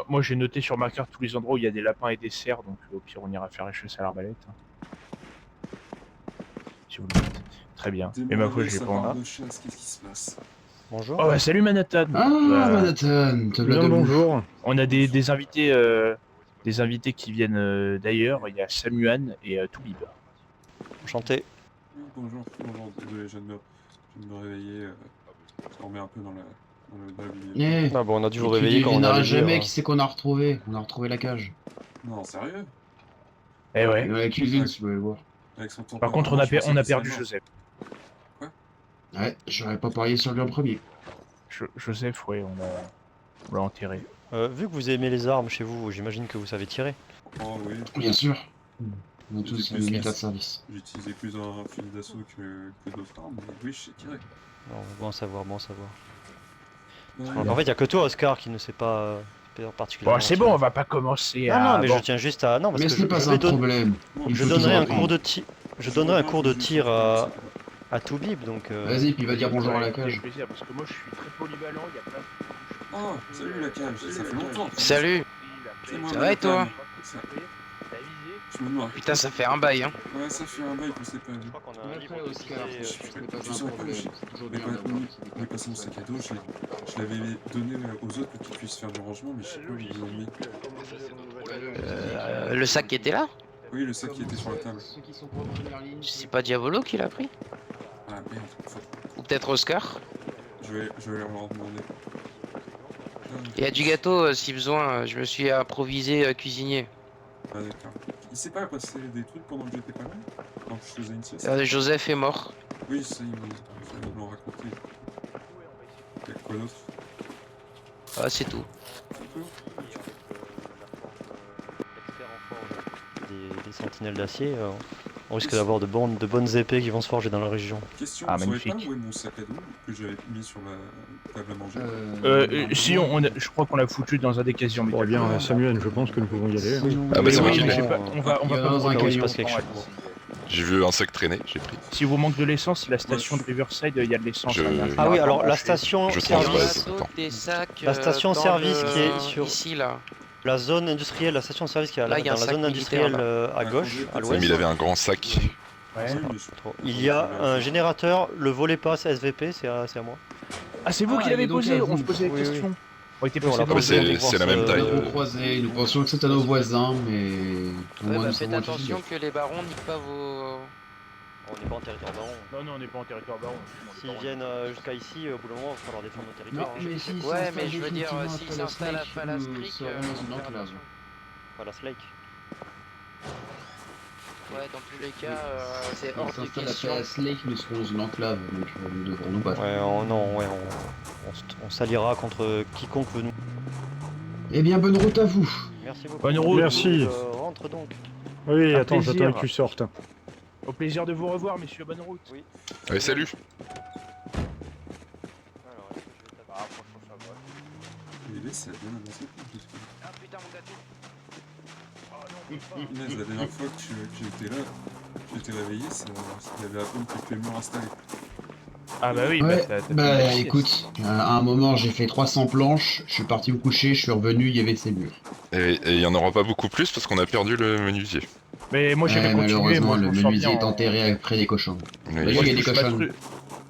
Moi j'ai noté sur ma carte tous les endroits où il y a des lapins et des cerfs, donc au pire on ira faire les chasses à l'arbalète. Si vous le dites. Très bien. Et ma foi, j'ai pas envie. de chasse, qu'est-ce qui se passe? Bonjour. Oh bah salut Manhattan. Ah, Manhattan, te voilà Bien le debout. bonjour. On a des invités qui viennent d'ailleurs. Il y a Samuan et Toubib. Enchanté. Oui, bonjour, désolé, je viens de me réveiller, je dormais un peu dans la bibliothèque. Eh, Ah bon, on a dû vous et tu réveiller quand on devineras allait jamais lire. qui c'est qu'on a retrouvé. On a retrouvé la cage. Non, sérieux? Eh ouais. Dans la cuisine, si vous voulez le voir. Avec son Par contre, on a perdu Joseph. Ouais, j'aurais pas parié sur lui en premier. Joseph, ouais, on l'a enterré. Vu que vous aimez les armes chez vous, j'imagine que vous savez tirer. Oh oui, Bien sûr. On a J'ai tous plus un de état de service. j'utilisais plus un fusil d'assaut que d'autres armes, mais oui, je sais tirer. Non, bon à savoir, bon à savoir. Ouais. En fait, il y a que toi, Oscar, qui ne sait pas particulièrement. Bon, c'est bon, on va pas commencer Non, à. non, mais je tiens juste à. Non, parce Mais que ce n'est pas je un vais donner. problème. Bon, Il Je faut donnerai toujours un cours apprendre. de tir. Je donnerai un cours de tir à Toubib, donc. Vas-y, puis va dire bonjour à la Avec cage. plaisir, parce que moi je suis très polyvalent, il y a plein de. Oh, salut la cage, ça fait longtemps. Salut. C'est moi, Ça va et toi? Ça- Je me demande. Putain, ça fait un bail, hein. Ouais, ça fait un bail qu'on s'est pas vu. Je crois qu'on a un livre Après, qui Oscar, disait, ce n'est pas tu un sens que problème. je- C'est toujours Mais bien pas d'avoir. on est passé mon sac à dos, je l'avais donné aux autres pour qu'ils puissent faire du rangement, mais je sais pas où ils l'ont mis. Le sac qui était là? Oui, le sac qui était sur la table. Ceux qui sont pas en première ligne, C'est pas Diavolo qui l'a pris? Ah merde, Ou peut-être Oscar? je vais leur demander. Il y a du gâteau si besoin, je me suis improvisé cuisinier. Ah d'accord. Il s'est pas passé des trucs pendant que j'étais pas là? Quand je faisais une sieste? Joseph est mort. Oui, ça ils m'ont raconté. Il y a quoi d'autre? Ah, c'est tout. Expert en forge des sentinelles d'acier. On risque d'avoir de bonnes épées qui vont se forger dans la région. Question, Ah, vous savez magnifique. pas où est mon sac à dos que j'avais mis sur la table à manger? Si, je crois qu'on l'a foutu dans un des casiers en Bon, métal. bien, Samuel, je pense que nous pouvons y aller. Ah bah c'est moi Oui, qui mais l'ai. on va Il y a pas dans vous un regarder camion. il se passe quelque longtemps, chose. J'ai vu un sac traîner, j'ai pris. Si vous manque de l'essence, la station de Riverside, il y a de l'essence. Je- hein, Ah oui, alors la marché. station Je Il y en transvase. service, a d'autres, des sacs. La station dans service le- qui est sur- Ici, là. la zone industrielle, la station de service qui est Là, il y a dans un la sac zone militaire, industrielle à Ouais, gauche, conduite, à c'est Mais l'ouest. il avait un grand sac. Ouais. Oui, mais je- Il y a un générateur, le volet passe SVP, c'est à moi. Ah, c'est vous Ah, qui il l'avez est donc posé, à on vous. se posait la Oui, question. On était Oui, on passé l'a dans mais posé, le- on va c'est la voir même ce- taille. Nous croisés, nous pensions que c'était à nos voisins, mais. au Ouais, moins, bah, nous faites savons attention utiliser. que les barons niquent pas vos. On n'est pas en territoire baron. Non, non, on n'est pas en territoire baron. S'ils viennent jusqu'à ici, au bout d'un moment, il va falloir défendre nos Non, territoires. mais si. Ouais, mais je veux dire, s'ils s'installent à Palace nous Creek, serons dans une faire enclave. attention. Voilà, Slake. Ouais, dans tous les cas, c'est On hors de s'installe à question. Palace Lake, nous serons dans une enclave, donc nous devrons nous battre. Ouais, non, ouais, on s'alliera contre quiconque veut nous. Eh bien, bonne route à vous. Merci beaucoup. Bonne route. Merci. Rentre donc. Oui, Un attends, plaisir. j'attends que tu sortes. Au plaisir de vous revoir, messieurs, bonne route. Oui. Allez, salut. Alors, est-ce que je vais taper- Ah, franchement, ça va. Il est, ça a bien avancé. Ah putain, mon gâteau. Punaise, la dernière fois que j'étais là, j'étais réveillé, il y avait à peine quelques murs installés. Ah, bah oui, Ouais, t'as fait bah une sieste. écoute, à un moment j'ai fait 300 planches, je suis parti me coucher, je suis revenu, il y avait ces murs. Et il y en aura pas beaucoup plus parce qu'on a perdu le menuisier. Mais moi, j'avais continué, Malheureusement, moi, je le me sens menuisier bien est en- enterré après des cochons. Mais Moi, Moi, il y a je des touche ma cochons.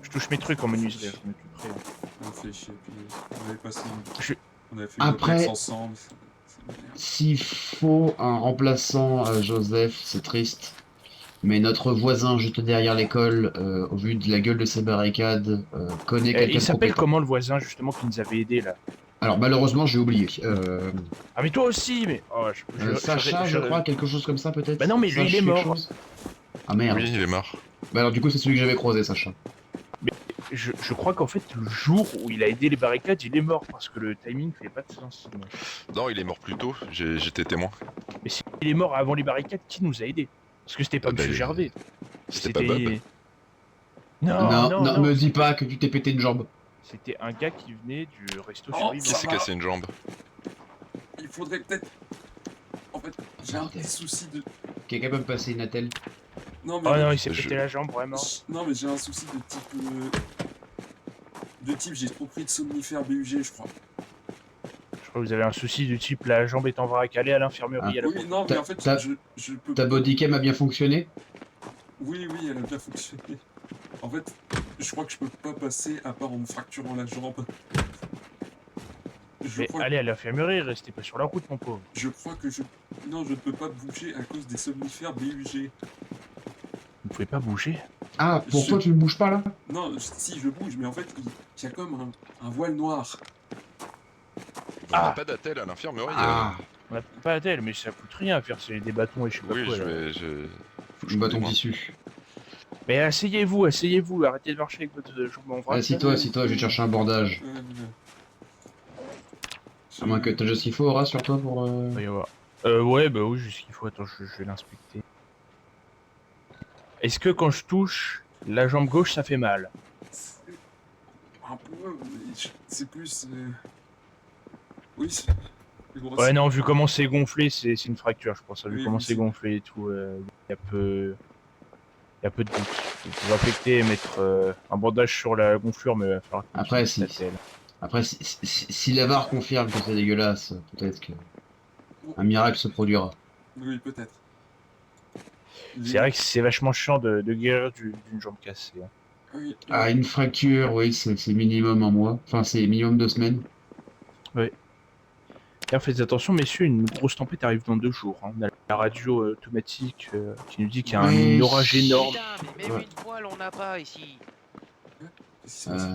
je touche mes trucs en menuiserie, je m'occuperai. On fait chier, puis on avait passé Je- on avait fait Après- une vacances ensemble. c'est bien. S'il faut un remplaçant à Joseph, c'est triste. Mais notre voisin juste derrière l'école, au vu de la gueule de ses barricades, connaît quelqu'un Il de s'appelle compétent. comment le voisin, justement, qui nous avait aidé là? Alors malheureusement j'ai oublié. Ah, mais toi aussi, mais. Oh, Sacha, je crois, quelque chose comme ça peut-être. Bah non, mais lui, Sacha, il est quelque mort. chose Ah merde. Oui, il est mort. Bah alors du coup c'est celui que j'avais croisé, Sacha. Je crois qu'en fait, le jour où il a aidé les barricades, il est mort parce que le timing fait pas de sens. Non, il est mort plus tôt. J'étais témoin. Mais s'il est mort avant les barricades, qui nous a aidés? Parce que c'était pas Ah, bah, Monsieur Gervais. C'était pas Bob. Non, non, me dis pas que tu t'es pété une jambe. C'était un gars qui venait du resto Oh, survivant. Qui s'est cassé une jambe? Il faudrait peut-être. En fait, j'ai un petit souci de. Quelqu'un peut me passer une attelle? Non, mais. Oh non, il s'est Je- pété la jambe, vraiment. Non, mais j'ai un souci de type. De type, j'ai trop pris de somnifères BUG, je crois. Vous avez un souci du type la jambe est en vrac, allez à l'infirmerie. Ah. À la Oui, non, mais en fait, T'as- je peux Ta pas... bodycam a bien fonctionné? Oui, oui, elle a bien fonctionné. En fait, je crois que je peux pas passer à part en me fracturant la jambe. Mais allez à l'infirmerie, restez pas sur la route, mon pauvre. Je crois que je... Non, je ne peux pas bouger à cause des somnifères BUG. Vous pouvez pas bouger. Ah, pourquoi tu ne bouges pas là? Non, si, je bouge, mais en fait, il y a comme un voile noir. On n'a Ah. pas d'attel à l'infirmerie. Ah, On a pas d'elle, mais ça coûte rien à faire des bâtons et je sais pas Oui, quoi. je là. vais. Faut que je un bâton redémarre. tissu. Mais asseyez-vous, arrêtez de marcher avec votre jambe en vrac. Assis-toi, assis-toi, je vais te chercher un bordage. À moins que t'as déjà ce qu'il faut, Aura, sur toi pour. Il va y avoir. Ouais, bah oui, juste ce qu'il faut. Attends, je vais l'inspecter. Est-ce que quand je touche la jambe gauche, ça fait mal? Un peu, mais c'est plus... Oui, c'est... gros, Ouais, non, vu comment c'est gonflé, c'est une fracture, je pense. Vu Oui, comment oui, c'est c'est- gonflé et tout, il y a peu de doute. Vous pouvez infecter et mettre un bandage sur la gonflure, mais il va falloir que Après, tu si si la VAR confirme que c'est dégueulasse, peut-être que un miracle se produira. Oui, peut-être. C'est vrai que c'est vachement chiant de guérir d'une jambe cassée. Hein. Oui, Ah, une fracture, oui, c'est minimum un mois. Enfin, c'est minimum 2 semaines. D'ailleurs, faites attention, messieurs, une grosse tempête arrive dans 2 jours. Hein. On a la radio automatique qui nous dit qu'il y a Ouais. un orage énorme. Putain, mais même Ouais. une poêle on n'a pas ici. qu'est-ce qui s'est passé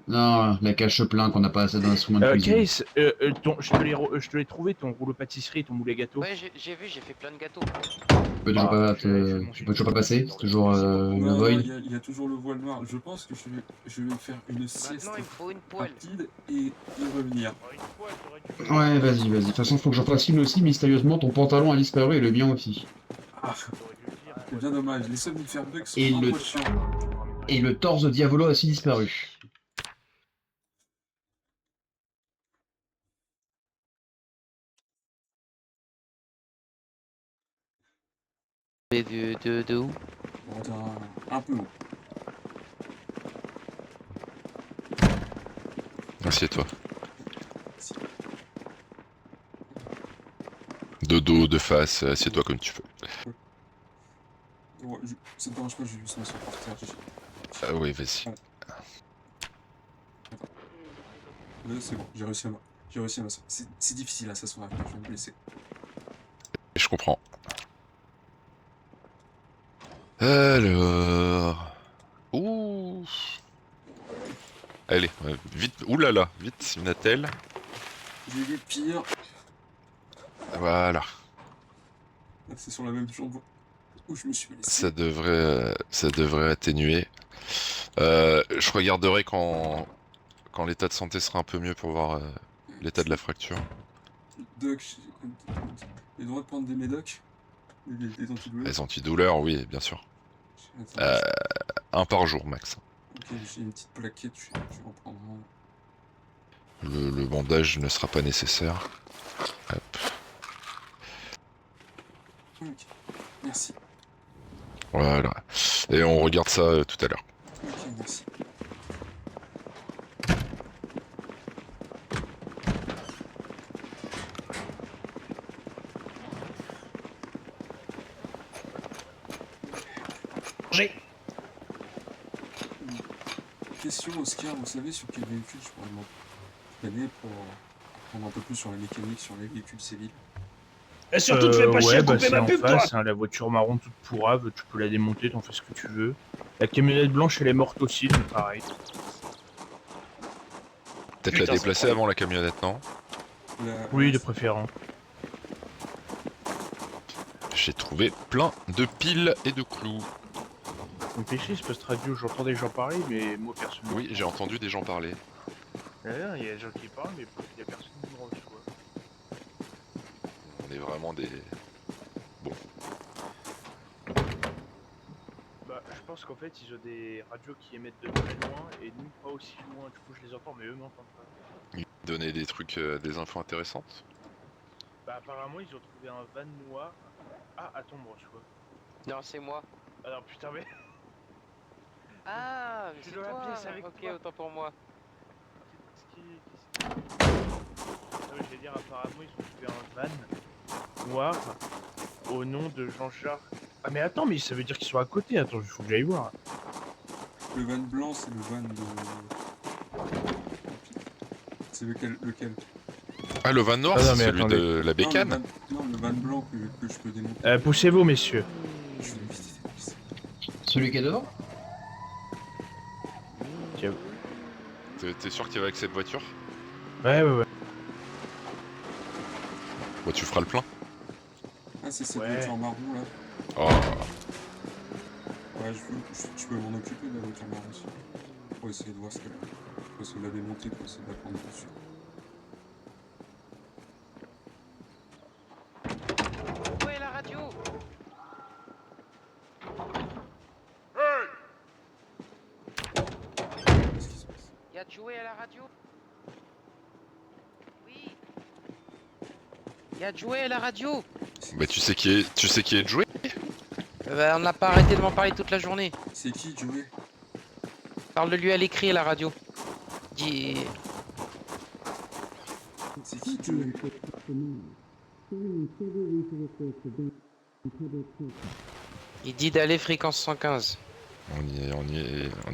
Non, la cage plein qu'on n'a pas assez d'instruments de cuisine. Case, je te l'ai trouvé, ton rouleau pâtisserie et ton moule à gâteau. Ouais, j'ai vu, j'ai fait plein de gâteaux. Tu peux toujours pas, tu peux toujours pas passer, c'est toujours une Non, void. il y a toujours le voile noir. Je pense que je vais faire une sieste Maintenant, il me faut une poêle. rapide et revenir. Ouais, vas-y, vas-y. De toute façon, faut que j'en fasse une aussi. Mystérieusement, ton pantalon a disparu et le mien aussi. Ah, c'est bien dommage. Les somnifères bugs sont Et un le- peu chiants. Et le torse de Diavolo a aussi disparu. Et de où? Bon, un peu haut. Assieds-toi. De dos, de face, assieds-toi comme tu veux. Bon, ça te dérange pas, je vais juste m'asseoir par terre. Ah oui, vas-y. Là, c'est bon, j'ai réussi à m'asseoir. C'est difficile à s'asseoir avec moi, je vais me blesser. Je comprends. Alors... Ouh. Allez, vite. Ouh là là, vite, une attelle. J'ai eu pire. Voilà. Là, c'est sur la même jambe où je me suis blessé. Ça devrait atténuer. Je regarderai quand l'état de santé sera un peu mieux pour voir l'état de la fracture. Doc, j'ai le droit de prendre des médocs? Des antidouleurs? Les antidouleurs, oui, bien sûr. Attends, Un par jour, max. ok, j'ai une petite plaquette, je vais en prendre un. Le bandage ne sera pas nécessaire. Hop. Ok, merci. Voilà. Et on regarde ça tout à l'heure. Ok, merci. Question Oscar, vous savez sur quel véhicule je pourrais m'entraîner pour apprendre un peu plus sur la mécanique, sur les véhicules civils? Et surtout, te fais pas chier à couper c'est ma en pub, toi. face, hein, la voiture marron toute pourrave, tu peux la démonter, t'en fais ce que tu veux. La camionnette blanche, elle est morte aussi, donc pareil. Peut-être la déplacer avant la camionnette, non? Oui, de préférence. J'ai trouvé plein de piles et de clous. Me péché, c'est parce que radio, j'entends des gens parler, mais moi personnellement. Oui, j'ai entendu des gens parler. Il y a des gens qui parlent, mais il y a personne qui me reçoit. On est vraiment des... Bah, je pense qu'en fait, ils ont des radios qui émettent de très loin, et nous pas aussi loin. Du coup, je les entends, mais eux m'entendent pas. Donner des trucs, des infos intéressantes. Bah, apparemment, ils ont trouvé un van noir. Ah, attends, me reçoit. Non, c'est moi. Alors, putain, mais. Ah, mais Tu c'est dois toi. l'appeler, c'est avec Ok, toi. autant pour moi. j'allais dire, apparemment, ils ont trouvé un van noir au nom de Jean-Jacques. Ah, mais attends, mais ça veut dire qu'ils sont à côté. Attends, il faut que j'aille voir. Le van blanc, c'est le van de... C'est lequel? Ah, le van noir, Ah, non, c'est mais celui attendez. de la bécane. Non, le van blanc que je peux démonter. Poussez-vous, messieurs. Je vais visiter la piste. Celui qui est dehors? Tiens. T'es sûr que tu vas avec cette voiture? Ouais. Bon, tu feras le plein. Ah, c'est cette Ouais. voiture marron là. Oh, Ouais, je peux m'en occuper de la voiture marron aussi. Pour essayer de voir ce qu'elle a. Pour essayer de la démonter, pour essayer de la prendre dessus. Où est la radio? Qu'est-ce qui se passe? Y'a Joey à la radio? Oui. Y'a Joey à la radio? bah tu sais qui est Joey? On n'a pas arrêté de m'en parler toute la journée. C'est qui, Joey? Parle de lui à l'écrit à la radio. Dis... C'est qui, Joey? Il dit d'aller fréquence 115. On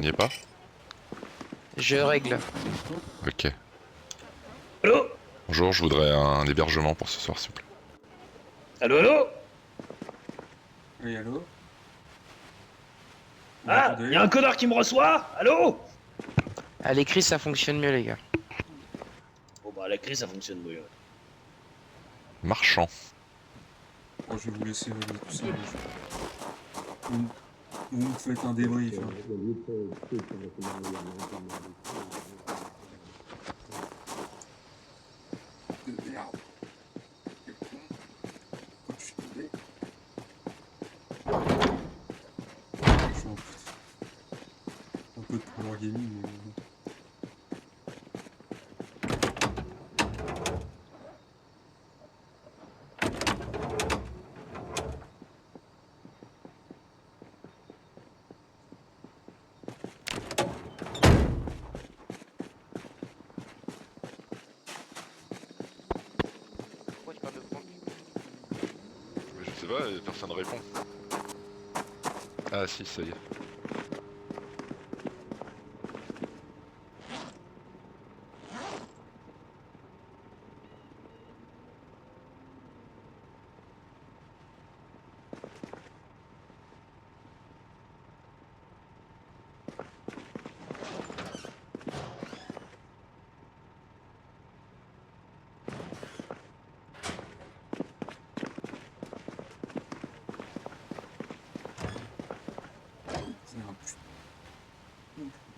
y est pas? Je règle. Ok. Allô? Bonjour, je voudrais un hébergement pour ce soir, s'il vous plaît. Allô? Oui, allô? Ah, Attendez. y a un connard qui me reçoit? Allô? À l'écrit, ça fonctionne mieux, les gars. Bon bah, la crise, ça fonctionne mieux. Marchand. Oh, je vais vous laisser régler tout ça. Vous me faites un débrief. Hein. De merde. Quel con. Pourquoi je suis tombé? Je suis un peu de power gaming, mais... Pourquoi tu parles de Franck? Mais je sais pas, personne répond. Ah si, ça y est.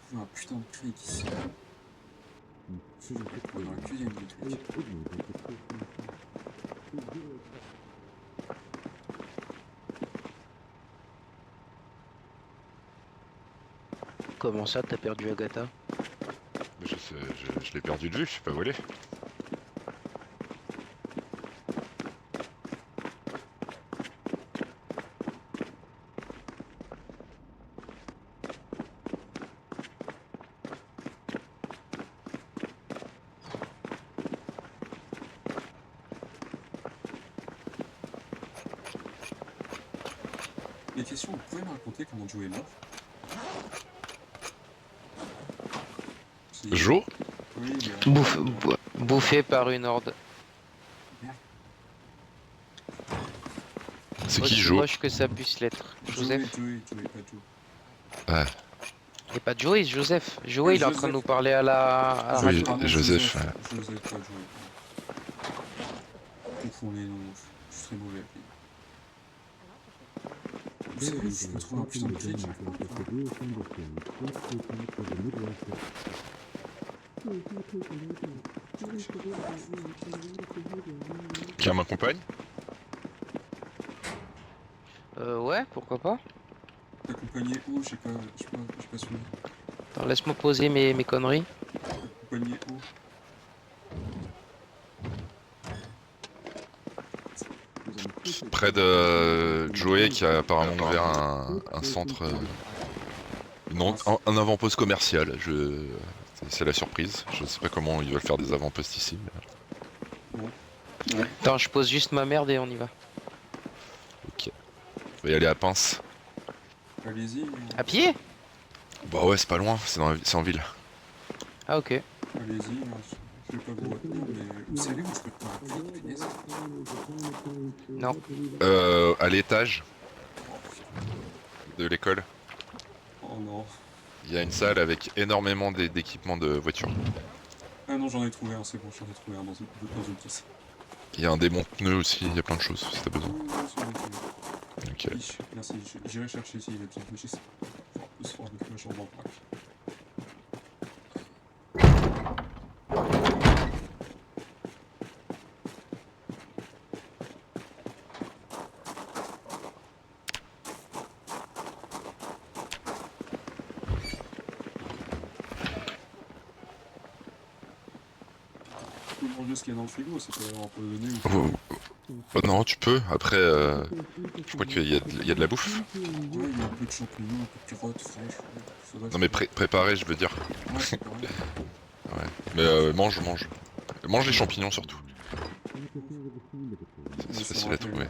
C'est un putain de cric ici. Je peux trouver dans la cuisine des trucs. Comment ça, t'as perdu Agatha? Mais je sais, je l'ai perdu de vue, je suis pas volé. Les questions, vous pouvez me raconter comment Joe est mort? Jo? Oui, mais... Bouffé par une horde. C'est qui Aussi Jo? moche que ça puisse l'être. Joseph. Joey, pas Joe. Ah, Et pas Joey, c'est Joseph. Joey, il est en train de nous parler à la Oui, radio. Pardon, Joseph, Joseph, pas Joey. Confond les noms, je suis très mauvais avec les noms. Vous savez, je peux trouver un putain de cric. Qui m'accompagne? Ouais, pourquoi pas. Accompagné où? J'ai pas suivi. Attends, laisse-moi poser mes conneries. Accompagné où? Près de Joey qui a apparemment ouvert un centre, un avant-poste commercial. C'est la surprise. Je sais pas comment ils veulent faire des avant-postes ici. Mais... Attends, je pose juste ma merde et on y va. On va y aller à Pince. Allez-y, À pied? Bah ouais, c'est pas loin, c'est en ville. Ah ok. allez-y, moi, je vais pas vous retenir, mais vous savez où je peux te rappeler, punaise? Non. À l'étage de l'école, Oh non. il y a une salle avec énormément d'équipements de voiture. Ah non, j'en ai trouvé un, c'est bon, j'en ai trouvé un dans une pièce. Il y a un démonte-pneu aussi, il y a plein de choses si t'as besoin. Oui, non, c'est bon, c'est bon. Ok. Oui, merci, j'irai chercher s'il a besoin, mais je sais pas. Faut un peu se faire avec ma chambre en vrac. Tu peux manger ce qu'il y a dans le frigo, c'est pas empoisonné ou quoi. Oh, non, tu peux. Après, je crois qu'il y a de la bouffe. Ouais, il y a un peu de champignons, un peu de carottes fraîches. Faudrait Non mais préparé, je veux dire. Ouais, c'est pareil. Ouais. Mais mange. Mange les champignons surtout. C'est facile à trouver.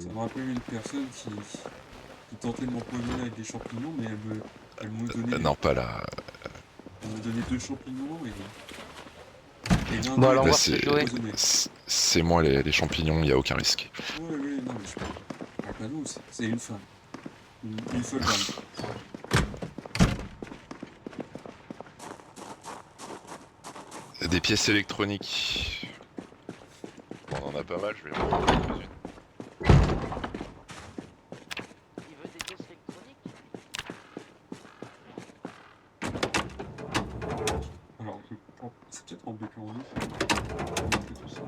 Ça me rappelle une personne qui tentait de m'empoisonner avec des champignons, mais elle me donnait, Non, pas là. elle me donnait 2 champignons et l'un Bon, d'eux alors, était voir ce Joey. empoisonné. C'est moi les champignons, il n'y a aucun risque. Ouais, non, mais je parle pas nous, c'est une femme. Une seule femme. Des pièces électroniques. Bon, on en a pas mal, je vais en prendre quelques-unes. Il veut des pièces électroniques? Alors, c'est peut-être en BP en vif. Tout ça.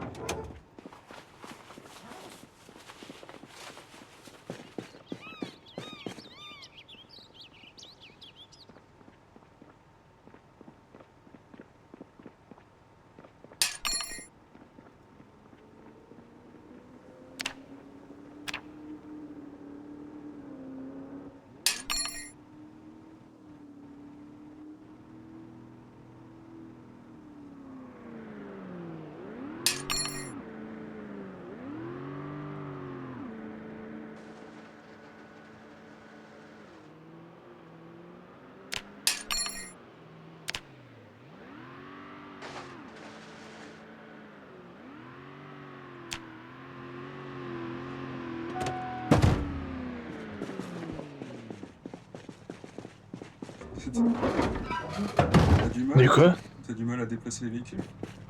T'as du mal? Mais quoi? T'as du mal à déplacer les véhicules? Tu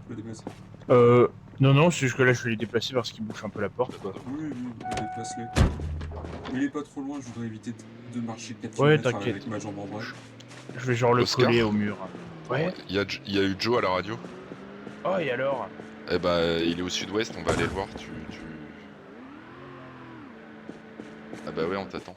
peux déplacer. Non, c'est juste que là je vais les déplacer parce qu'ils bouchent un peu la porte quoi. Oui, déplace-les. Mais il est pas trop loin, je voudrais éviter de marcher 4 Ouais, km t'inquiète. avec ma jambe en vrac. Je vais genre le Oscar coller au mur. Ouais. Il y a eu Joe à la radio. Oh, et alors? Eh bah, il est au sud-ouest, on va aller le voir. Ah bah ouais, on t'attend.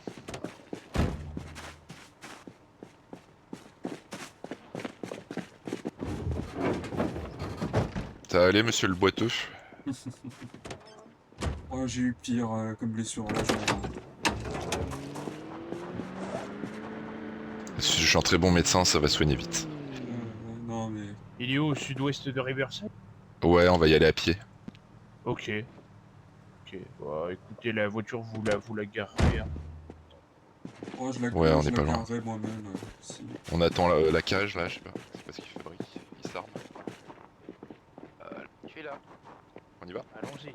T'as allé, monsieur le boiteux? Oh, j'ai eu pire comme blessure à la jambe. Je suis un très bon médecin, ça va soigner vite. Non, mais... Il est où, au sud-ouest de Riverside? Ouais, on va y aller à pied. Ok. Ok, bah écoutez, la voiture vous la garez. Hein. Oh, je la Ouais, on je est la pas loin. garerai moi-même. Si. On attend la cage là, je sais pas ce qu'il fabrique. Il s'arme. Je suis là. On y va? Allons-y.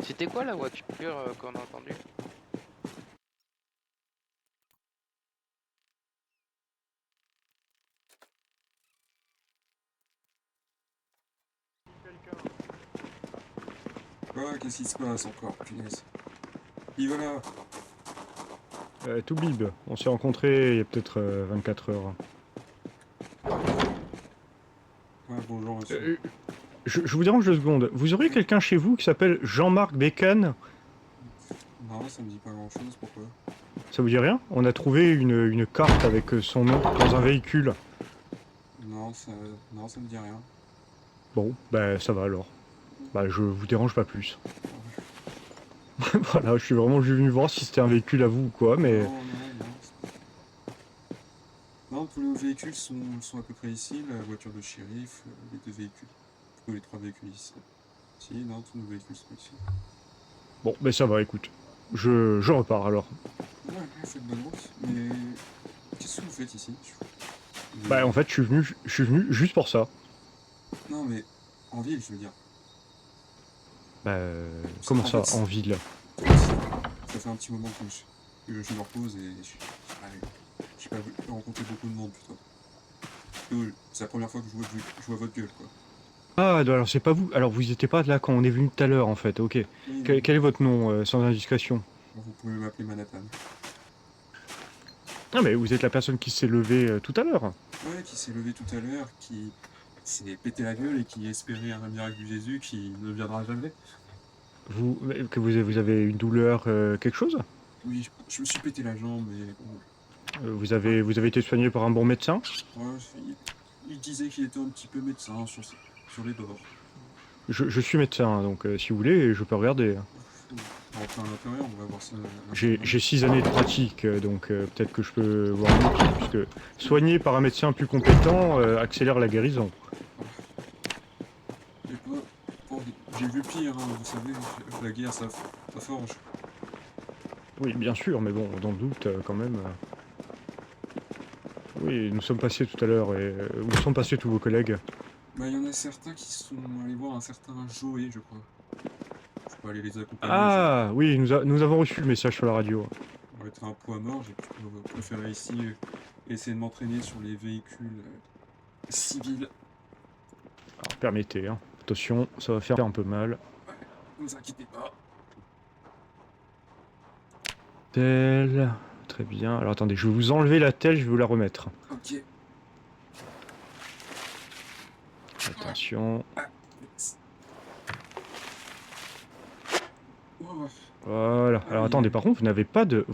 C'était quoi la voiture qu'on a entendue? Oh, qu'est-ce qui se passe encore, punaise. Il va là. Tout bib, on s'est rencontrés il y a peut-être 24 heures. Ouais, bonjour, monsieur. Je vous dérange 2 secondes. Vous auriez quelqu'un chez vous qui s'appelle Jean-Marc Bécane? Non, ça me dit pas grand-chose, pourquoi? Ça vous dit rien? On a trouvé une carte avec son nom dans un véhicule. Non, ça me dit rien. Bon, bah ça va alors. Bah je vous dérange pas plus. Voilà, je suis vraiment juste venu voir si c'était un véhicule à vous ou quoi, mais... Non, tous nos véhicules sont à peu près ici, la voiture de shérif, les 2 véhicules. Plutôt les 3 véhicules ici. Si, non, tous nos véhicules sont ici. Bon, ben ça va, écoute. Je repars alors. Ouais, faites bonne route, mais qu'est-ce que vous faites ici? Bah en fait, je suis venu juste pour ça. Non, mais en ville, je veux dire. Bah comment ça, En fait, en ville? Ça fait un petit moment que je me repose et j'ai pas rencontré beaucoup de monde plutôt. C'est la première fois que je vois votre gueule, quoi. Ah, alors c'est pas vous. Alors vous étiez pas là quand on est venu tout à l'heure en fait, ok. Oui, Quel est votre nom, sans indiscrétion? vous pouvez m'appeler Manhattan. Ah mais vous êtes la personne qui s'est levée tout à l'heure. Ouais, qui s'est levé tout à l'heure, qui s'est pété la gueule et qui espérait un miracle du Jésus qui ne viendra jamais. Vous avez une douleur, quelque chose? Oui, je me suis pété la jambe et bon, Vous avez été soigné par un bon médecin? ouais, il disait qu'il était un petit peu médecin sur les bords. Je suis médecin, donc si vous voulez, je peux regarder. On va rentrer à l'intérieur, on va voir ça. J'ai 6 années de pratique, donc peut-être que je peux voir mieux, puisque soigner par un médecin plus compétent accélère la guérison. Et j'ai vu pire, hein, vous savez, la guerre ça forge. Oui, bien sûr, mais bon, dans le doute, quand même. Oui, nous sommes passés tout à l'heure, et où sont passés tous vos collègues? Bah, il y en a certains qui sont allés voir un certain Joey, je crois. Je peux aller les accompagner. Ah, oui, nous avons reçu le message sur la radio. On va être un poids mort, j'ai préféré ici essayer de m'entraîner sur les véhicules civils. Alors, permettez, hein. Attention, ça va faire un peu mal. Ne vous inquiétez pas. Telle, très bien. Alors attendez, je vais vous enlever la telle, je vais vous la remettre. Ok. Attention. Oh, Voilà. Alors attendez, par contre, vous n'avez pas de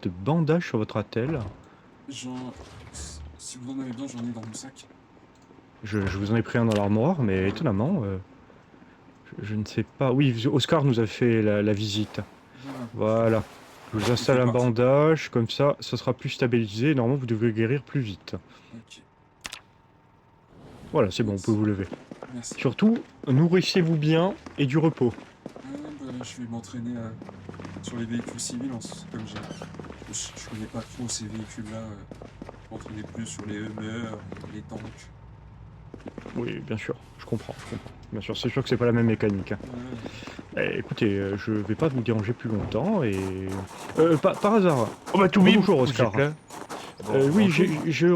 bandage sur votre attelle. si vous en avez besoin, j'en ai dans mon sac. Je vous en ai pris un dans l'armoire, mais étonnamment, je ne sais pas. Oui, Oscar nous a fait la visite. Voilà. Je vous installe un bandage, comme ça sera plus stabilisé. Normalement, vous devrez guérir plus vite. Ok, Voilà, c'est bon, vous pouvez vous lever. merci. Surtout, nourrissez-vous bien et du repos. Je vais m'entraîner sur les véhicules civils, comme je connais pas trop ces véhicules-là. M'entraîner plus sur les Hummer, les tanks. Oui, bien sûr, je comprends. Bien sûr, c'est sûr que c'est pas la même mécanique. Écoutez, je vais pas vous déranger plus longtemps et... par hasard... Oh bah tout bim, Bonjour Oscar. vous êtes là. Oui,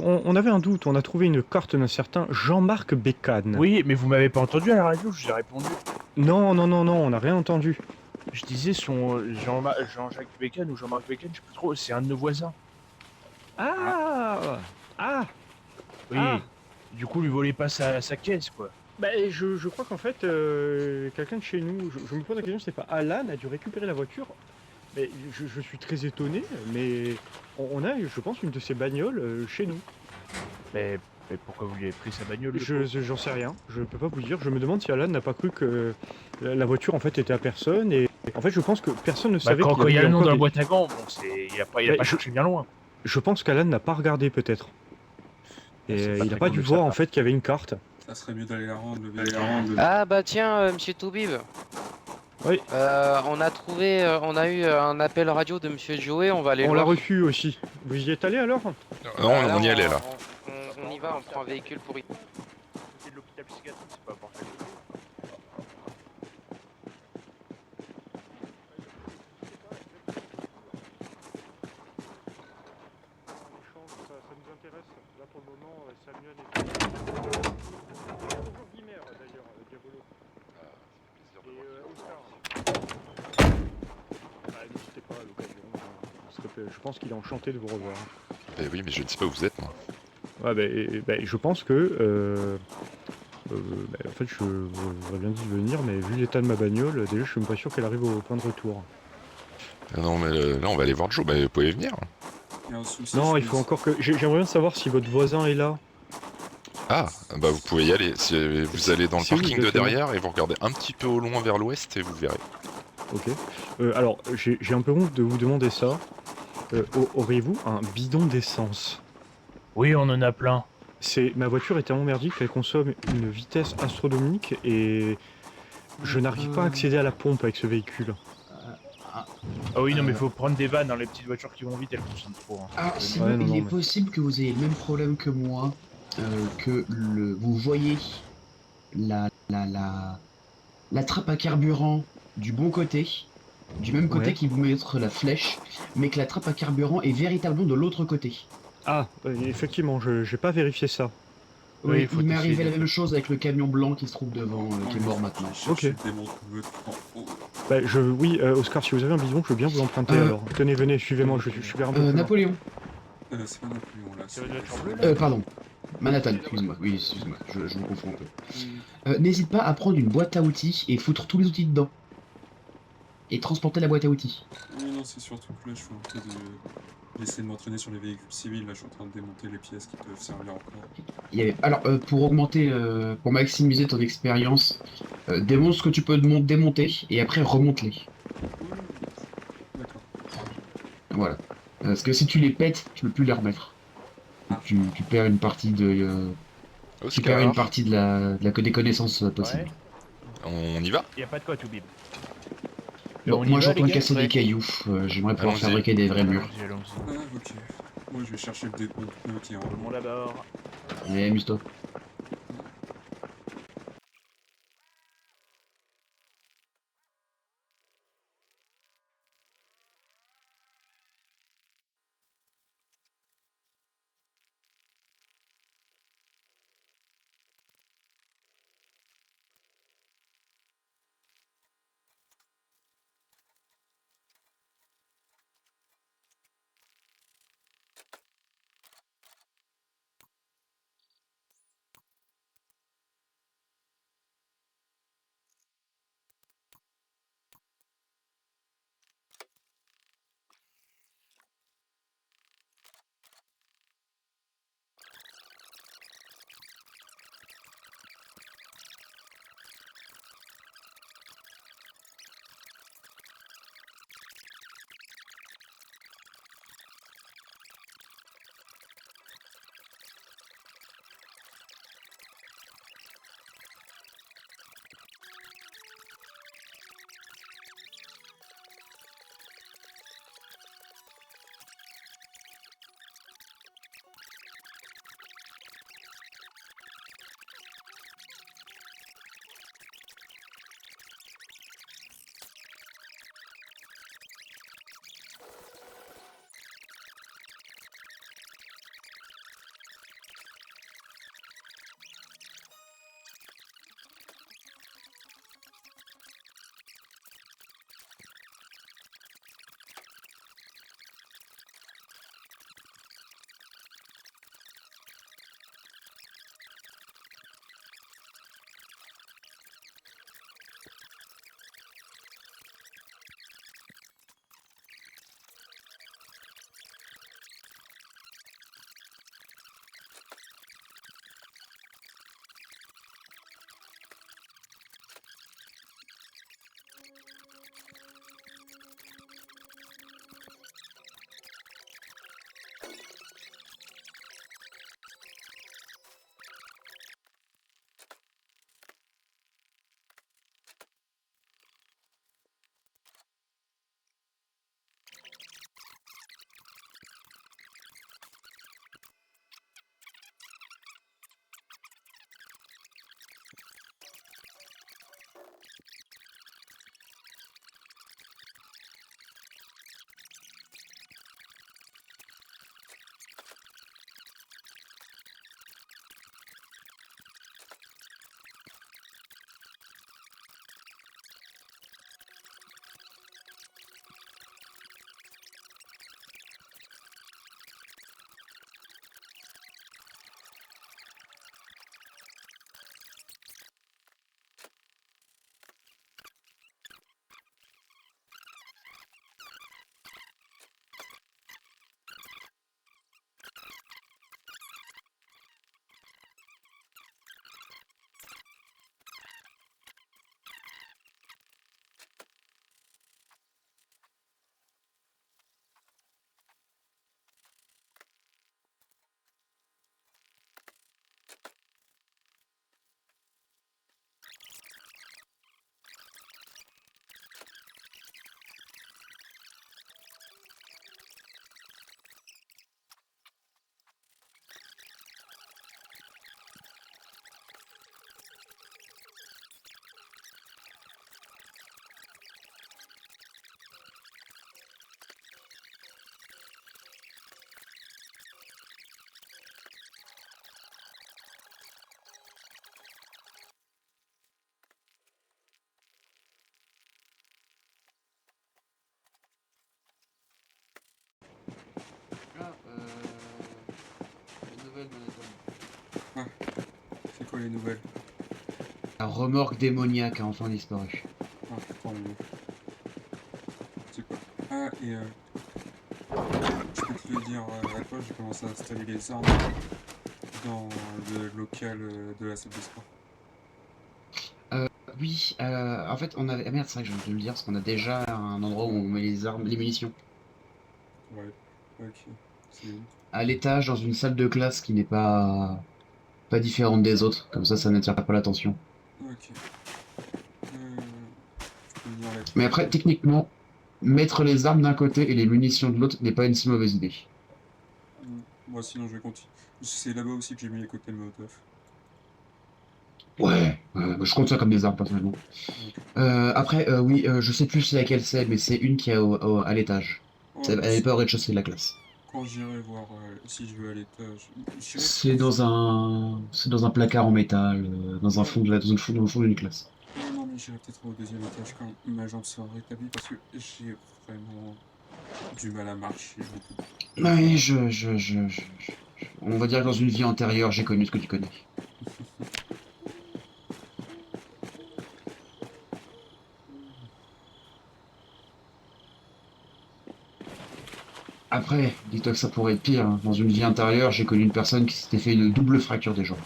on avait un doute, on a trouvé une carte d'un certain Jean-Marc Bécane. Oui, mais vous m'avez pas entendu à la radio, je vous ai répondu. Non, on n'a rien entendu. Je disais son Jean-Jacques Bécane ou Jean-Marc Bécane, je sais plus trop, c'est un de nos voisins. Ah. Oui. Du coup, lui volez pas sa caisse, quoi. Bah, je crois qu'en fait, quelqu'un de chez nous, je me pose la question, c'est pas Alan a dû récupérer la voiture. Mais je suis très étonné, mais on a, je pense, une de ces bagnoles chez nous. Mais pourquoi vous lui avez pris sa bagnole? J'en sais rien, je peux pas vous dire. Je me demande si Alan n'a pas cru que la voiture en fait était à personne. Et en fait, je pense que personne ne savait quand il y a avait le nom encore dans la des- boîte à gants, bon, il a pas cherché bien loin. Je pense qu'Alan n'a pas regardé peut-être. Et C'est pas il n'a très pas cool dû de sa voir en part. fait qu'il y avait une carte. Ça serait mieux d'aller la rendre. Ah bah tiens, monsieur Toubib. Oui. On a eu un appel radio de monsieur Joey, on va aller On le l'a voir. reçu aussi. Vous y êtes allé alors? Non, on y allait là. On y va, on prend un véhicule pour y... C'est de l'hôpital psychiatrique, c'est pas parfait. Ça nous intéresse. Là pour le moment, Samuel est... Bonjour Guimer d'ailleurs, Diabolo. Et Oscar. N'hésitez pas à l'occasion. Je pense qu'il est enchanté de vous revoir. Eh oui, mais je ne sais pas où vous êtes, moi. Ouais, je pense que... en fait, je voudrais bien dit venir, mais vu l'état de ma bagnole, déjà je suis même pas sûr qu'elle arrive au point de retour. Ah non, mais là, on va aller voir Joe. Bah, vous pouvez venir. Il y a un souci, Non, je il faut pense. encore que... J'aimerais bien savoir si votre voisin est là. Ah, bah vous pouvez y aller. Vous allez dans le C'est où parking de exactement derrière et vous regardez un petit peu au loin vers l'ouest et vous verrez. Ok. Alors, j'ai un peu honte de vous demander ça. Auriez-vous un bidon d'essence? Oui, on en a plein. Ma voiture est tellement merdique qu'elle consomme une vitesse astronomique et je n'arrive pas à accéder à la pompe avec ce véhicule. Ah, Ah oui, non, mais Euh. faut prendre des vannes, hein. Les petites voitures qui vont vite, elles consomment trop. Hein. Alors, Désolé. sinon, Ouais, non, il non, est mais... possible que vous ayez le même problème que moi, vous voyez la trappe à carburant du bon côté, du même côté Ouais. qui vous mettre la flèche, mais que la trappe à carburant est véritablement de l'autre côté. Ah, effectivement, je j'ai pas vérifié ça. Oui, il Oui, faut il m'est essayer arrivé de la le même faire. chose avec le camion blanc qui se trouve devant, qui est mort maintenant. Je cherchais Ok. le démonte-meute en haut. Bah, oui, Oscar, si vous avez un bidon, je veux bien vous l'emprunter Euh, alors. Tenez, venez, suivez-moi, Tenez, je tenez. suis vers un peu plus loin. Napoléon. C'est pas Napoléon là, C'est votre voiture c'est bleue, là Pardon. Manhattan, excuse-moi. Oui, excuse-moi, je me confonds un peu. Oui, N'hésite pas à prendre une boîte à outils et foutre tous les outils dedans. Et transporter la boîte à outils. oui, non, c'est surtout que là, je suis en train de. J'essaie de m'entraîner sur les véhicules civils, là, je suis en train de démonter les pièces qui peuvent servir encore. Alors, pour augmenter, pour maximiser ton expérience, démonte ce que tu peux démonter et après remonte-les. Oui, d'accord. Voilà. Parce que si tu les pètes, tu peux plus les remettre. Ah. Tu perds une partie tu perds une Oscar, partie des connaissances possibles. Ouais. on y va? Y a pas de quoi, tout bib. Bon, On y moi va, les j'entends gars? casser des Ouais. cailloux. J'aimerais pouvoir Allons-y. fabriquer des vrais murs. Allons-y, allons-y. Ah, ok. Moi, je vais chercher le démonte-pneu qui est en Tout le haut. monde à bord. Allez, amuse-toi. nouvelles, Manhattan. C'est quoi les nouvelles? La remorque démoniaque a enfin disparu. Ah, tant mieux. C'est quoi? Ah, et je peux te le dire, à toi, j'ai commencé à installer les armes dans le local de la salle de sport. Oui, en fait, on avait. Ah merde, c'est vrai que je viens de le dire, parce qu'on a déjà un endroit où on met les armes, les munitions. Ouais, ok. C'est où? À l'étage, dans une salle de classe qui n'est pas différente des autres. Comme ça n'attire pas l'attention. Ok. Je peux venir là. Mais après, techniquement, mettre les armes d'un côté et les munitions de l'autre n'est pas une si mauvaise idée. Moi, sinon, je vais continuer. C'est là-bas aussi que j'ai mis les cocktails Molotov. Ouais, je compte ça comme des armes, personnellement. Donc, Après, oui, je sais plus c'est laquelle c'est, mais c'est une qui est à l'étage. ouais, Elle est pas au rez-de-chaussée de la classe. quand j'irai voir si je veux à l'étage, j'irai C'est dans un placard en métal, dans un fond de dans le fond d'une classe. ouais, non, mais j'irai peut-être au deuxième étage quand ma jambe sera rétablie parce que j'ai vraiment du mal à marcher beaucoup. Oui, on va dire que dans une vie antérieure, j'ai connu ce que tu connais. Après, dis-toi que ça pourrait être pire, hein. Dans une vie intérieure, j'ai connu une personne qui s'était fait une double fracture des jambes.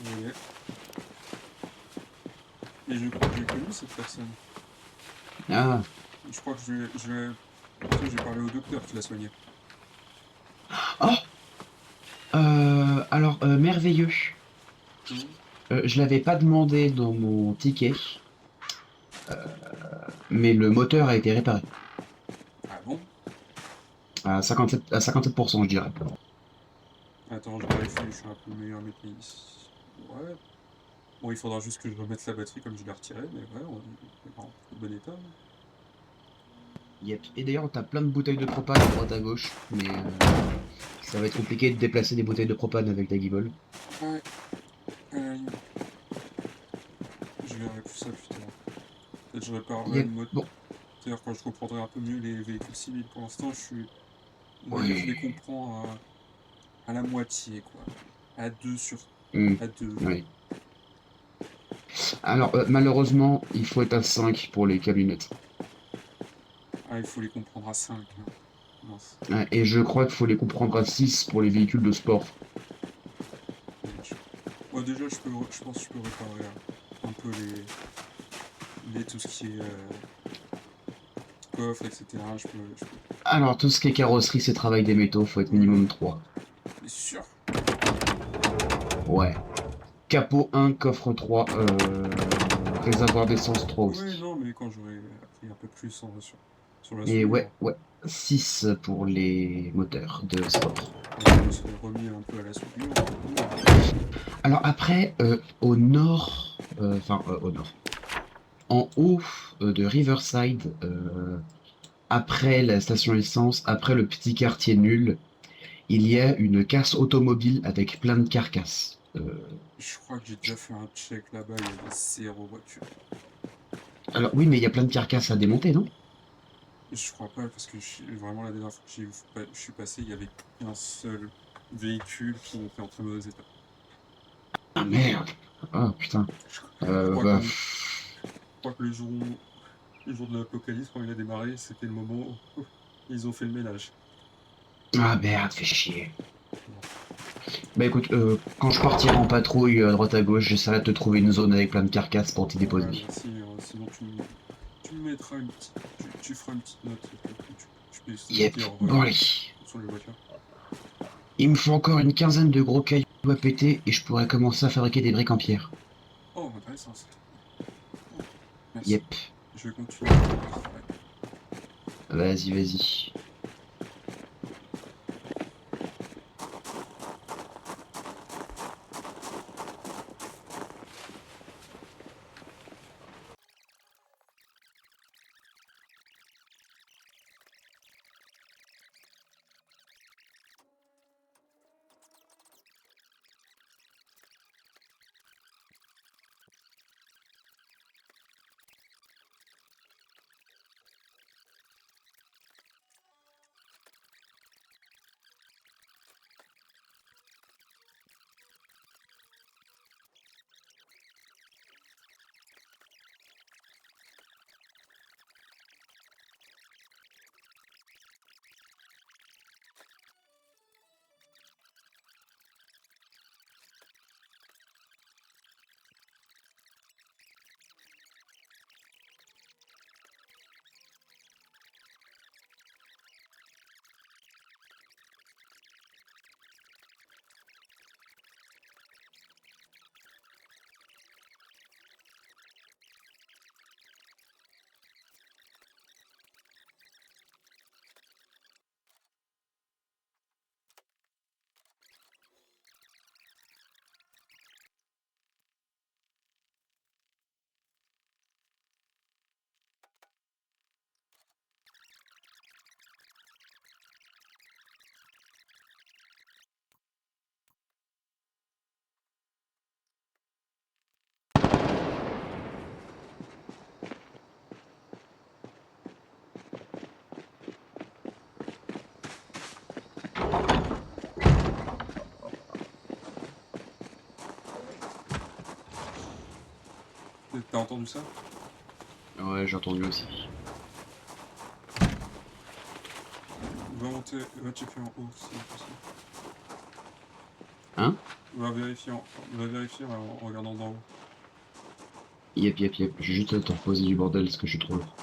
Ouais. Et je crois que j'ai connu cette personne. Ah, Je crois que j'ai parlé au docteur qui l'a soigné. oh, alors, merveilleux. Mhm. Je l'avais pas demandé dans mon ticket, mais le moteur a été réparé. Ah bon? À 57%, je dirais. Attends, je vérifie, je suis un peu meilleur mécaniste. Ouais. Bon, il faudra juste que je remette la batterie comme je l'ai retirée, mais ouais, on est en bon état. Yep. Et d'ailleurs, t'as plein de bouteilles de propane à droite à gauche, mais ça va être compliqué de déplacer des bouteilles de propane avec ta guibole. Ouais. Euh, je verrai tout ça plus tard. Peut-être je réparerai Yep. le moteur Bon, quand je comprendrai un peu mieux les véhicules civils. Pour l'instant, on va dire, je les oui. comprends à la moitié, quoi. À deux sur... Hmm, À deux. oui. Alors, malheureusement, il faut être à 5 pour les camionnettes. Ah, il faut les comprendre à 5. Mince. Et je crois qu'il faut les comprendre à 6 pour les véhicules de sport. Dommage. Moi, déjà, je pense que je peux réparer un peu tout ce qui est coffre, etc. Je peux... Alors, tout ce qui est carrosserie, c'est travail des métaux, faut être minimum 3. Mais sûr. Ouais. Capot 1, coffre 3, réservoir d'essence 3 Ouais, aussi. non, mais quand j'aurai appris un peu plus sur la Et soudure, ouais, 6 pour les moteurs de sport. je me serai remis un peu à la soudure. Alors après, au nord, au nord, en haut de Riverside, après la station essence, après le petit quartier nul, il y a une casse automobile avec plein de carcasses. Je crois que j'ai déjà fait un check là-bas, il y avait 0 voiture. Alors oui, mais il y a plein de carcasses à démonter, non? Je crois pas, parce que vraiment la dernière fois que je suis passé, il y avait un seul véhicule qui était en très mauvais état. Ah merde! Oh putain. Je crois Bah, je crois que le jour de l'apocalypse, quand il a démarré, c'était le moment où ils ont fait le ménage. ah merde, fais chier. Bah écoute, quand je partirai en patrouille à droite à gauche, j'essaierai de te trouver une zone avec plein de carcasses pour t'y Ouais, déposer. merci, sinon tu me mettras une petite... Tu feras une petite note, tu peux Yep, dire bon allez. sur les voitures. Il me faut encore une quinzaine de gros cailloux à péter et je pourrais commencer à fabriquer des briques en pierre. Oh, intéressant ça. Merci. Yep, Je vais continuer. Ouais. vas-y. T'as entendu ça? Ouais, j'ai entendu aussi. Va monter, va checker en haut si possible. Hein? Va vérifier en regardant d'en haut. Yep. J'ai juste le temps de poser du bordel parce que je suis trop lourd.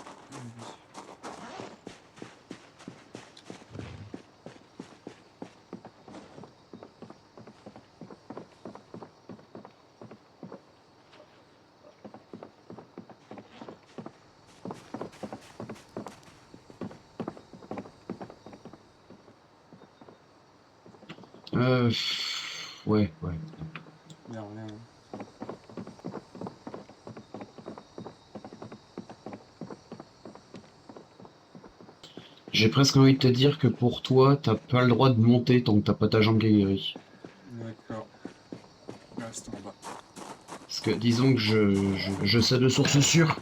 Ouais. Y'a rien. J'ai presque envie de te dire que pour toi, t'as pas le droit de monter tant que t'as pas ta jambe guérie. D'accord. Reste en bas. Parce que disons que je sais de source sûre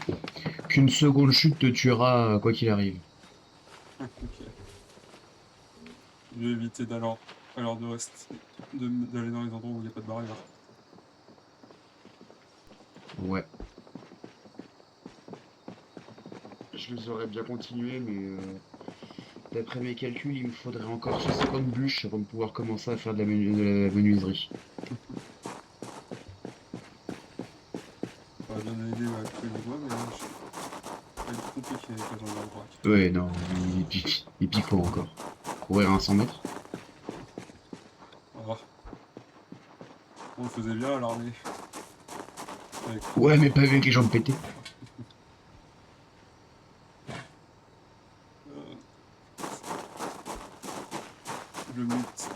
qu'une seconde chute te tuera quoi qu'il arrive. Ok. Je vais éviter d'aller d'aller dans les endroits où il n'y a pas de barrière. Ouais. Je les aurais bien continué, mais d'après mes calculs, il me faudrait encore 50 bûches avant de pouvoir commencer à faire de de la menuiserie. Ça va bien aider à couper les doigts, mais ça va être compliqué avec la jambe droite. Ouais, non, il pique fort encore. Courir à 100 mètres? Ah. On le faisait bien à l'armée. Avec Ouais, mais pas avec les jambes pétées.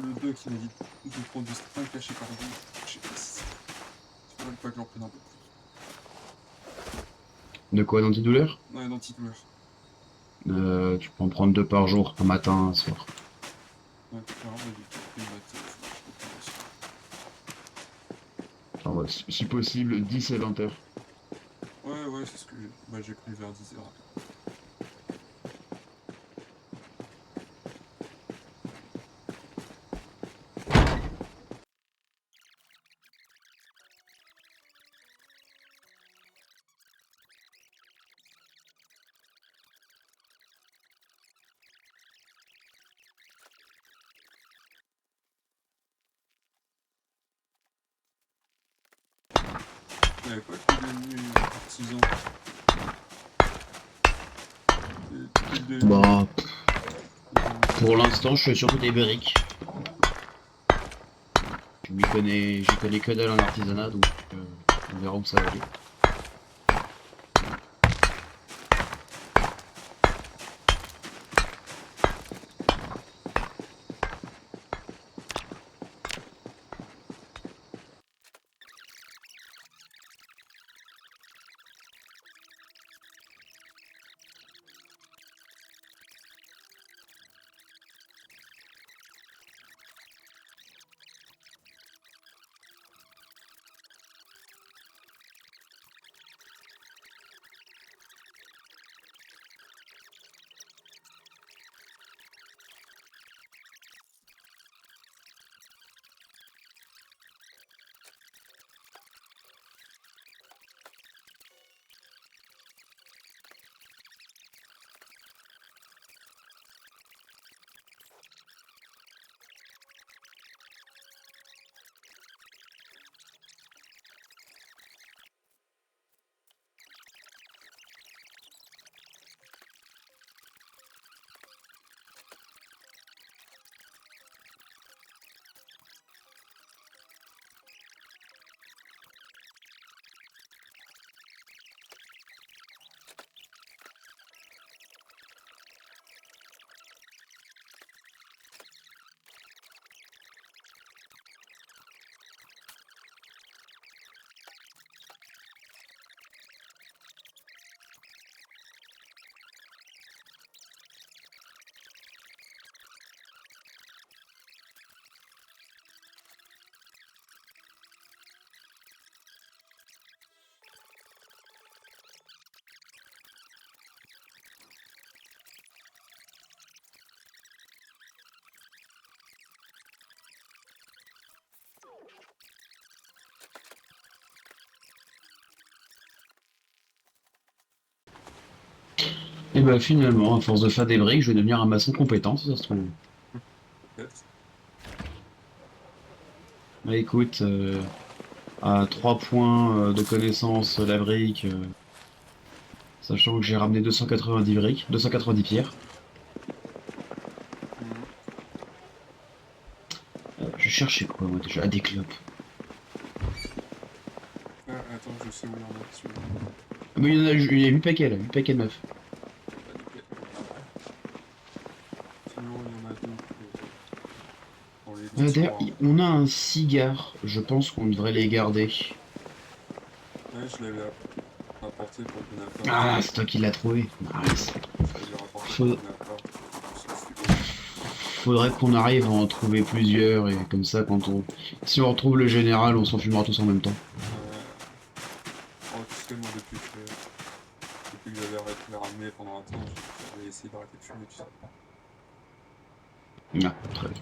le 2 qui m'a dit de prendre du string caché par exemple. Je sais pas si c'est faudrait pas que j'en prenne un peu plus. De quoi, d'antidouleur? Ouais, d'antidouleur. Tu peux en prendre 2 par jour, un matin, un soir. Ouais, alors, vas-y, Enfin, ouais, si possible, 10 à 20 heures. ouais, c'est ce que j'ai pris vers 10h. Il y avait pas que devenu artisan. Bah, pour l'instant, je fais surtout des briques. J'y connais que dalle en artisanat, donc on verra où ça va aller. Et bah finalement, à force de faire des briques, je vais devenir un maçon compétent, si ça se trouve. Peut-être. Bah écoute, à 3 points de connaissance la brique, sachant que j'ai ramené 290 briques, 290 pierres. Je cherchais quoi moi déjà? Ah, des clopes. Ah, attends, je sais où il y en a dessus. Ah, mais il y a 8 paquets là, 8 paquets de 9. Sinon, il y en a d'autres pour les D'ailleurs, tiroirs. on a un cigare, je pense qu'on devrait les garder. Ouais, je l'avais apporté pour le Bonaparte. Ah, c'est toi qui l'as trouvé. Nice. Je l'avais rapporté pour le Bonaparte. Parce que c'est bon. Faudrait qu'on arrive à en trouver plusieurs et comme ça, si on retrouve le général, on s'en fumera tous en même temps. Oh, tu sais, moi, depuis que j'avais arrêté de la ramener pendant un temps, j'avais essayé d'arrêter de fumer, tu sais. Ah, très bien.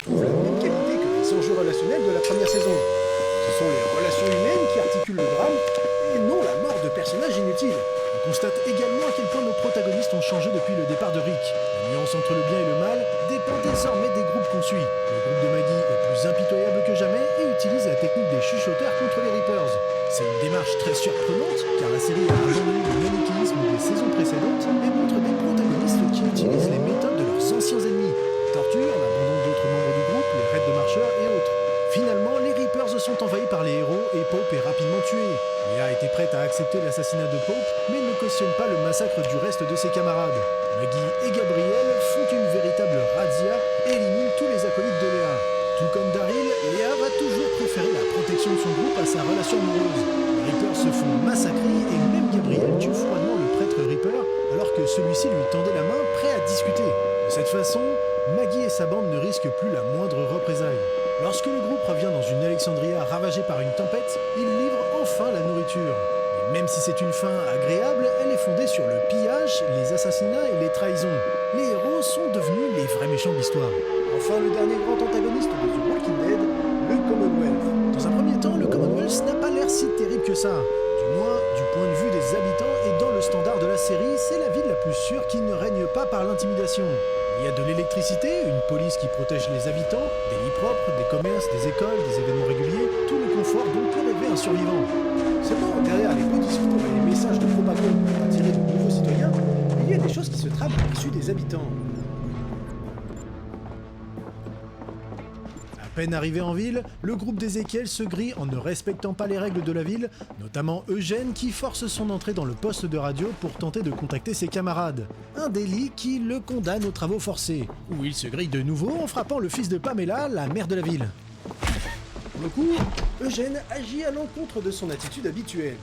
La même qualité que les enjeux relationnels de la première saison. Ce sont les relations humaines qui articulent le drame, et non la mort de personnages inutiles. On constate également à quel point nos protagonistes ont changé depuis le départ de Rick. La nuance entre le bien et le mal dépend désormais des groupes qu'on suit. Le groupe de Maggie est plus impitoyable que jamais et utilise la technique des chuchoteurs contre les Reapers. C'est une démarche très surprenante, car la série a abandonné le manichéisme des saisons précédentes et montre des protagonistes qui utilisent les méthodes de leurs anciens ennemis. Torture, l'abandon d'autres membres du groupe, les raids de marcheurs et autres. Finalement, les Reapers sont envahis par les héros et Pope est rapidement tué. Léa était prête à accepter l'assassinat de Pope, mais ne cautionne pas le massacre du reste de ses camarades. Maggie et Gabriel font une véritable razzia et éliminent tous les acolytes de Léa. Tout comme Daryl, Léa va toujours préférer la protection de son groupe à sa relation amoureuse. Les Reapers se font massacrer et même Gabriel tue froidement le prêtre Reaper alors que celui-ci lui tendait la main prêt à discuter. De cette façon, Maggie et sa bande ne risquent plus la moindre représaille. Lorsque le groupe revient dans une Alexandria ravagée par une tempête, ils livrent enfin la nourriture. Mais même si c'est une fin agréable, elle est fondée sur le pillage, les assassinats et les trahisons. Les héros sont devenus les vrais méchants de l'histoire. Enfin, le dernier grand antagoniste de The Walking Dead, le Commonwealth. Dans un premier temps, le Commonwealth n'a pas l'air si terrible que ça. Du moins, du point de vue des habitants et dans le standard de la série, c'est la ville la plus sûre qui ne règne pas par l'intimidation. Il y a de l'électricité, une police qui protège les habitants, des lits propres, des commerces, des écoles, des événements réguliers, tout le confort dont peut rêver un survivant. Seulement, derrière les beaux discours et les messages de propagande pour attirer de nouveaux citoyens, il y a des choses qui se trament issues des habitants. À peine arrivé en ville, le groupe d'Ézéchiel se grille en ne respectant pas les règles de la ville, notamment Eugène qui force son entrée dans le poste de radio pour tenter de contacter ses camarades. Un délit qui le condamne aux travaux forcés, où il se grille de nouveau en frappant le fils de Pamela, la mère de la ville. Pour le coup, Eugène agit à l'encontre de son attitude habituelle.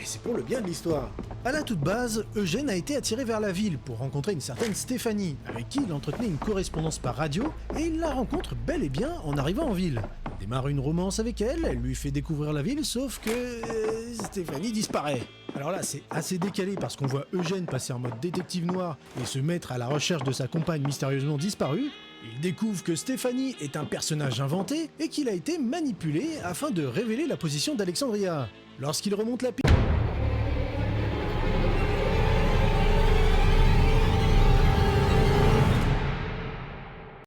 Et c'est pour le bien de l'histoire. À la toute base, Eugène a été attiré vers la ville pour rencontrer une certaine Stéphanie, avec qui il entretenait une correspondance par radio, et il la rencontre bel et bien en arrivant en ville. Il démarre une romance avec elle, elle lui fait découvrir la ville, sauf que Stéphanie disparaît. Alors là, c'est assez décalé parce qu'on voit Eugène passer en mode détective noir et se mettre à la recherche de sa compagne mystérieusement disparue. Il découvre que Stéphanie est un personnage inventé et qu'il a été manipulé afin de révéler la position d'Alexandria. Lorsqu'il remonte la piste...